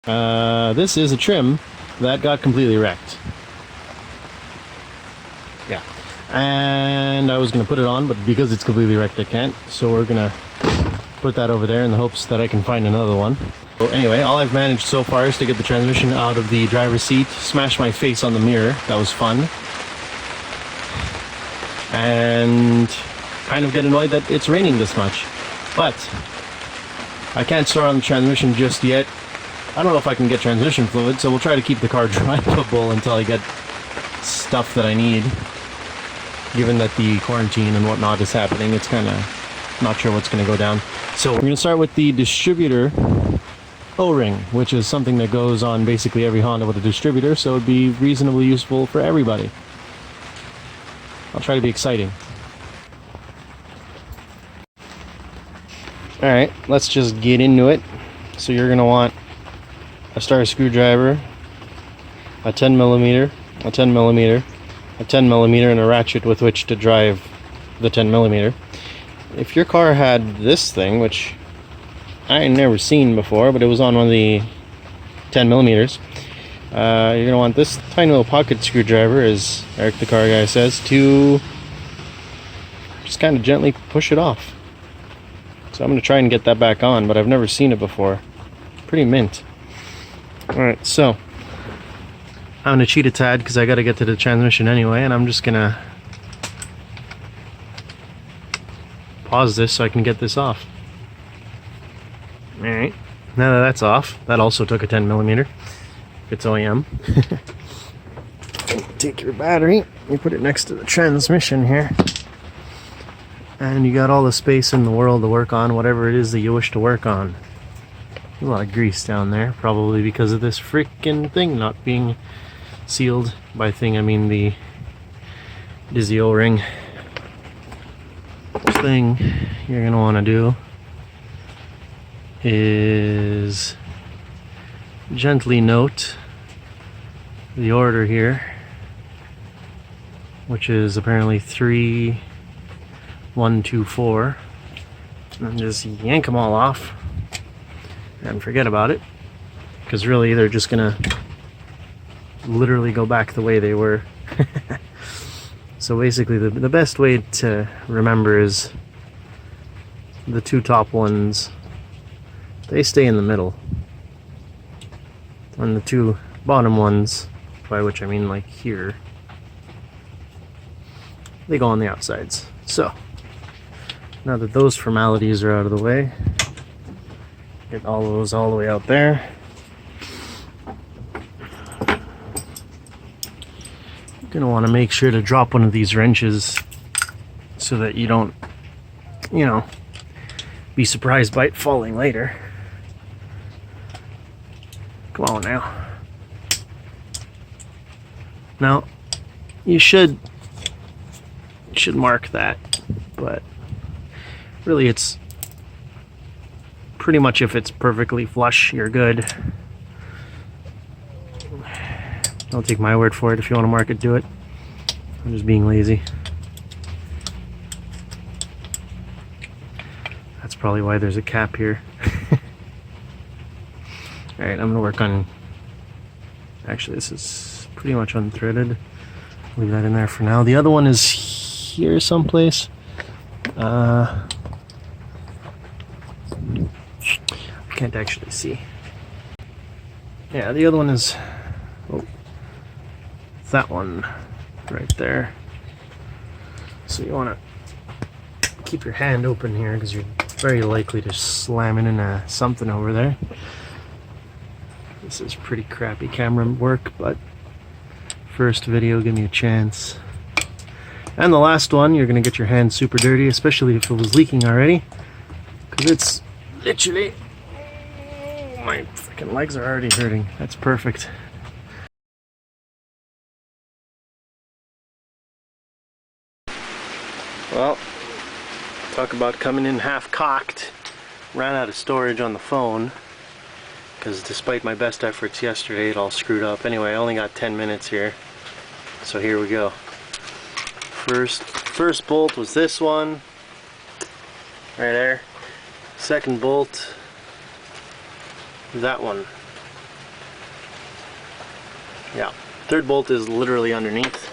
This is a trim that got completely wrecked. Yeah. And I was going to put it on, but because it's completely wrecked, I can't. So we're going to put that over there in the hopes that I can find another one. So anyway, all I've managed so far is to get the transmission out of the driver's seat, smash my face on the mirror. That was fun. And kind of get annoyed that it's raining this much. But I can't start on the transmission just yet. I don't know if I can get transmission fluid, so we'll try to keep the car drivable until I get stuff that I need. Given that the quarantine and whatnot is happening, it's kind of not sure what's going to go down. So we're going to start with the distributor O-ring, which is something that goes on basically every Honda with a distributor, so it'd be reasonably useful for everybody. I'll try to be exciting. Alright, let's just get into it. So you're going to want a star screwdriver, a 10mm, a 10mm, a 10mm, and a ratchet with which to drive the 10mm. If your car had this thing, which I had never seen before, but it was on one of the 10mm, you're going to want this tiny little pocket screwdriver, as Eric the car guy says, to just kind of gently push it off. So I'm going to try and get that back on, but I've never seen it before. Pretty mint. Alright, so I'm going to cheat a tad because I got to get to the transmission anyway, and I'm just going to pause this so I can get this off. Alright, now that that's off, that also took a 10mm. It's OEM. Take your battery, you put it next to the transmission here, and you got all the space in the world to work on whatever it is that you wish to work on. There's a lot of grease down there, probably because of this freaking thing not being sealed. By thing I mean the Dizzy O-ring. Thing you're going to want to do is gently note the order here, which is apparently 3124, and just yank them all off and forget about it, because really they're just gonna literally go back the way they were. So basically the best way to remember is the two top ones, they stay in the middle, and the two bottom ones, by which I mean like here, they go on the outsides. So now that those formalities are out of the way, get all of those all the way out there. You're going to want to make sure to drop one of these wrenches so that you don't, you know, be surprised by it falling later. Come on now. Now, you should mark that, but really it's pretty much, if it's perfectly flush, you're good. Don't take my word for it. If you want to mark it, do it. I'm just being lazy. That's probably why there's a cap here. Alright, I'm going to work on... Actually, this is pretty much unthreaded. Leave that in there for now. The other one is here someplace. I can't actually see. Yeah, the other one is... Oh, that one right there. So you want to keep your hand open here, because you're very likely to slam it into something over there. This is pretty crappy camera work, but first video, give me a chance. And the last one, you're going to get your hand super dirty, especially if it was leaking already, because it's literally... My freaking legs are already hurting. That's perfect. Well, talk about coming in half cocked. Ran out of storage on the phone, because despite my best efforts yesterday, it all screwed up. Anyway, I only got 10 minutes here, so here we go. First bolt was this one, right there. Second bolt, that one. Yeah, third bolt is literally underneath,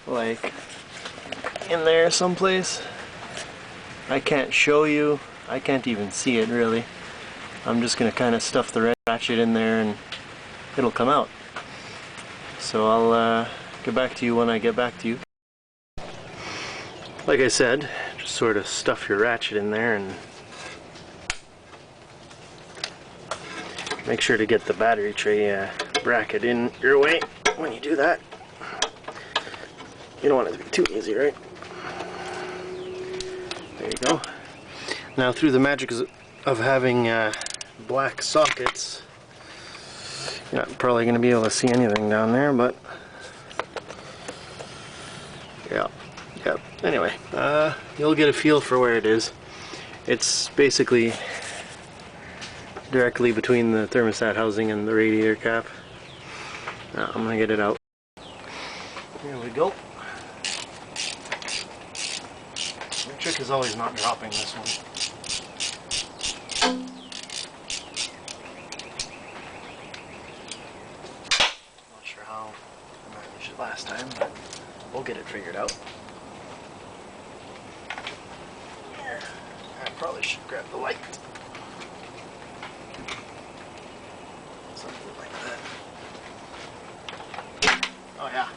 like in there someplace. I can't show you, I can't even see it really. I'm just gonna kind of stuff the ratchet in there and it'll come out. So I'll get back to you when I get back to you. Like I said, just sort of stuff your ratchet in there and make sure to get the battery tray bracket in your way when you do that. You don't want it to be too easy, right? There you go. Now, through the magic of having black sockets, you're not probably going to be able to see anything down there, but yeah. Anyway, you'll get a feel for where it is. It's basically directly between the thermostat housing and the radiator cap. I'm going to get it out. Here we go. The trick is always not dropping this one. Not sure how I managed it last time, but we'll get it figured out. Here. I probably should grab the light. Something like that. Oh yeah.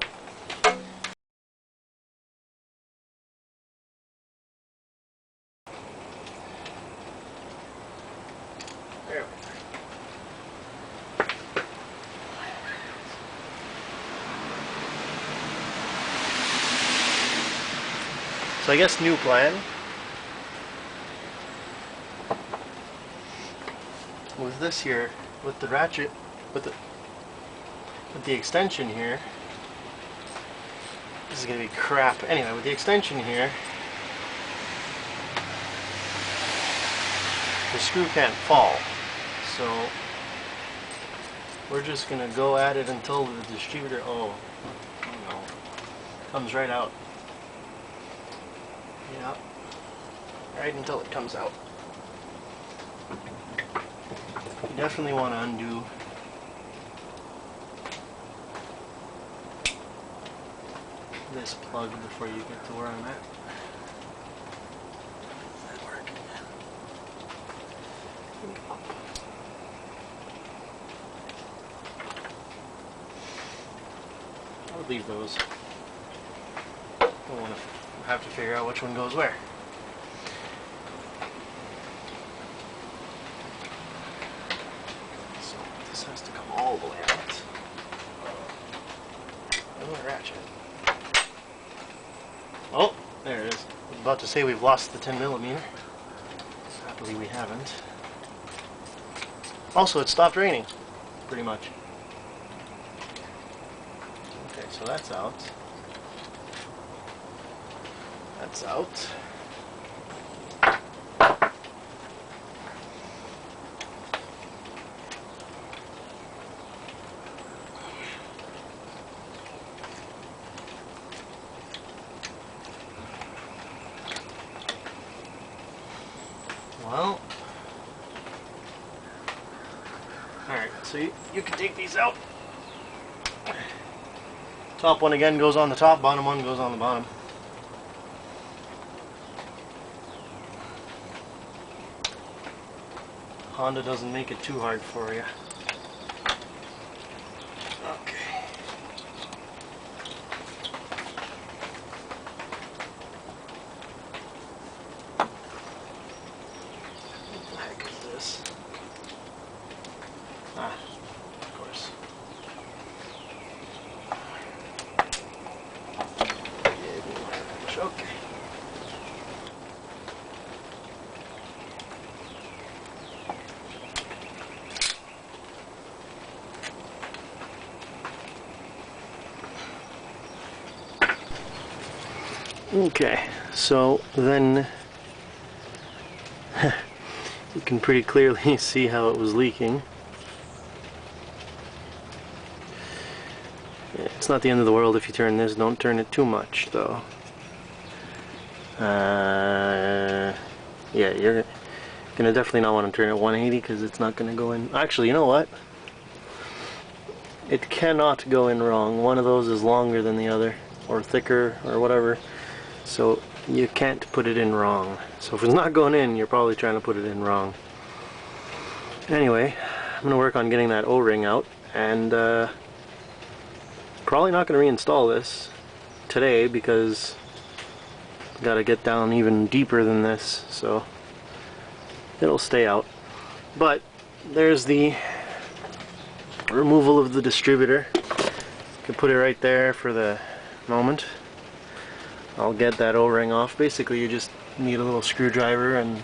There we go. So I guess new plan with this here, with the ratchet, with the extension here. This is gonna be crap. Anyway, with the extension here, the screw can't fall. So we're just gonna go at it until the distributor, oh no, comes right out. Yeah, right until it comes out. You definitely want to undo this plug before you get to where I'm at. Does that work? I'll leave those. Don't want to have to figure out which one goes where. So this has to come all the way out. Another ratchet. Oh, there it is. I was about to say we've lost the 10mm. Happily we haven't. Also, it stopped raining, pretty much. Okay, so that's out. That's out. Well, alright, so you can take these out. Top one again goes on the top, bottom one goes on the bottom. Honda doesn't make it too hard for you. Okay. What the heck is this? Ah, of course. Okay. Okay, so then you can pretty clearly see how it was leaking. It's not the end of the world if you turn this. Don't turn it too much, though. Yeah, you're gonna definitely not want to turn it 180 because it's not gonna go in. Actually, you know what? It cannot go in wrong. One of those is longer than the other, or thicker, or whatever. So you can't put it in wrong. So if it's not going in, you're probably trying to put it in wrong. Anyway, I'm going to work on getting that O-ring out, and probably not going to reinstall this today because I've got to get down even deeper than this, so it'll stay out. But there's the removal of the distributor. You can put it right there for the moment. I'll get that O-ring off. Basically, you just need a little screwdriver and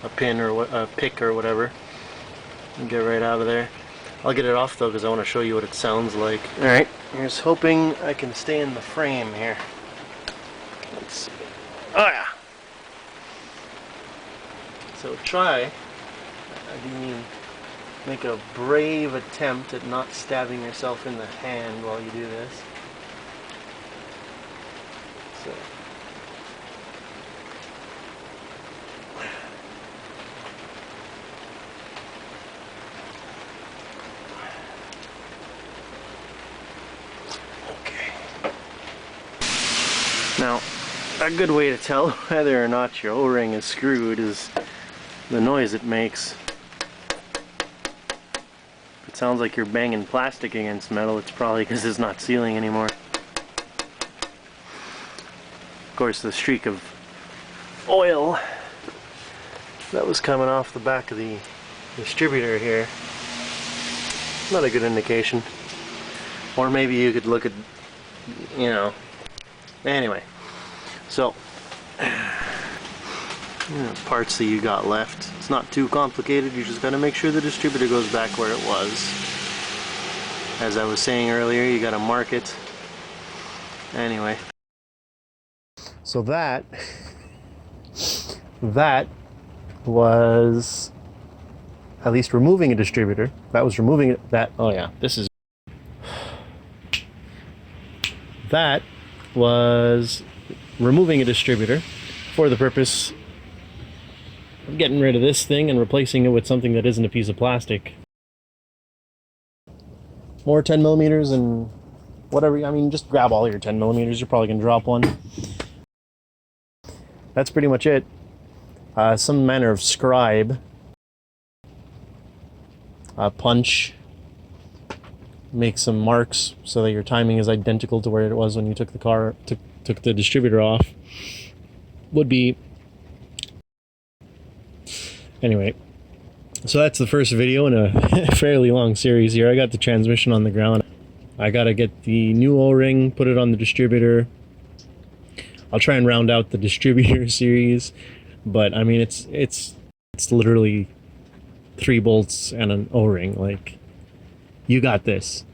a pin or a pick or whatever, and get right out of there. I'll get it off though because I want to show you what it sounds like. Alright, here's hoping I can stay in the frame here. Let's see. Oh yeah! So try, I mean, make a brave attempt at not stabbing yourself in the hand while you do this. So. Okay. Now, a good way to tell whether or not your O-ring is screwed is the noise it makes. It sounds like you're banging plastic against metal. It's probably because it's not sealing anymore. Of course, the streak of oil that was coming off the back of the distributor here, not a good indication. Or maybe you could look at, you know, anyway. So, parts that you got left. It's not too complicated. You just got to make sure the distributor goes back where it was. As I was saying earlier, you got to mark it. Anyway. So that was at least removing a distributor. That was removing it. Oh yeah, this is. That was removing a distributor for the purpose of getting rid of this thing and replacing it with something that isn't a piece of plastic. More 10 millimeters and whatever. I mean, just grab all your 10 millimeters. You're probably gonna drop one. That's pretty much it. Some manner of scribe, punch, make some marks so that your timing is identical to where it was when you took the distributor off. Would be. Anyway, so that's the first video in a fairly long series here. I got the transmission on the ground. I gotta get the new O-ring, put it on the distributor. I'll try and round out the distributor series, but I mean it's literally 3 bolts and an O-ring. Like, you got this.